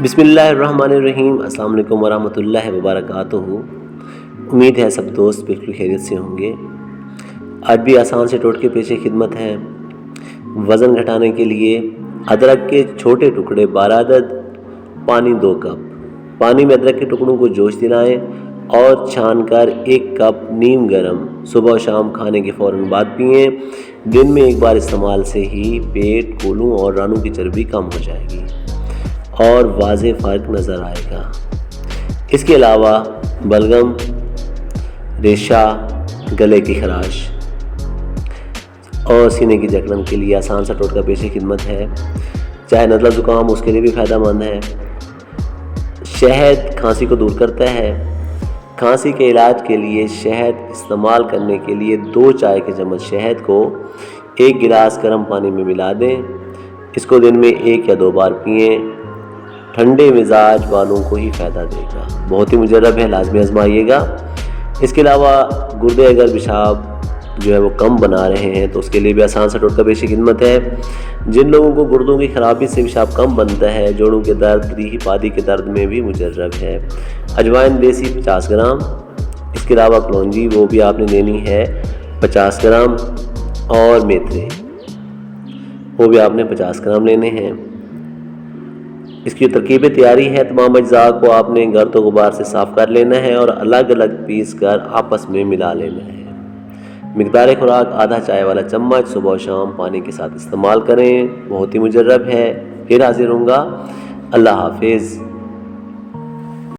بسم اللہ الرحمن الرحیم۔ السلام علیکم ورحمۃ اللہ وبرکاتہ۔ امید ہے سب دوست بالکل خیریت سے ہوں گے۔ آج بھی آسان سے ٹوٹکے پیش خدمت ہیں۔ وزن گھٹانے کے لیے ادرک کے چھوٹے ٹکڑے 12 عدد، پانی 2 کپ۔ پانی میں ادرک کے ٹکڑوں کو جوش دلائیں اور چھان کر 1 کپ نیم گرم صبح و شام کھانے کے فوراً بعد پئیں۔ دن میں 1 بار استعمال سے ہی پیٹ، کولوں اور رانوں کی چربی کم ہو جائے گی اور واضح فرق نظر آئے گا۔ اس کے علاوہ بلغم، ریشہ، گلے کی خراش اور سینے کی جکڑن کے لیے آسان سا ٹوٹکا پیش خدمت ہے۔ چاہے نزلہ زکام اس کے لیے بھی فائدہ مند ہے۔ شہد کھانسی کو دور کرتا ہے۔ کھانسی کے علاج کے لیے شہد استعمال کرنے کے لیے 2 چائے کے چمچ شہد کو 1 گلاس گرم پانی میں ملا دیں۔ اس کو دن میں 1 یا 2 بار پئیں۔ ٹھنڈے مزاج والوں کو ہی فائدہ دے گا، بہت ہی مجرب ہے، لازمی آزمائیے گا۔ اس کے علاوہ گردے اگر پیشاب جو ہے وہ کم بنا رہے ہیں تو اس کے لیے بھی آسان سا ٹوٹکا پیش خدمت ہے۔ جن لوگوں کو گردوں کی خرابی سے پیشاب کم بنتا ہے، جوڑوں کے درد، ریحی پادی کے درد میں بھی مجرب ہے۔ اجوائن دیسی 50 گرام۔ اس کے علاوہ کلونجی وہ بھی آپ نے لینی ہے 50 گرام، اور میتھرے وہ بھی آپ نے 50 گرام لینے ہیں۔ اس کی ترکیب تیاری ہے، تمام اجزاء کو آپ نے گرد و غبار سے صاف کر لینا ہے اور الگ الگ پیس کر آپس میں ملا لینا ہے۔ مقدار خوراک آدھا چائے والا چمچ صبح و شام پانی کے ساتھ استعمال کریں، بہت ہی مجرب ہے۔ پھر حاضر ہوں گا۔ اللہ حافظ۔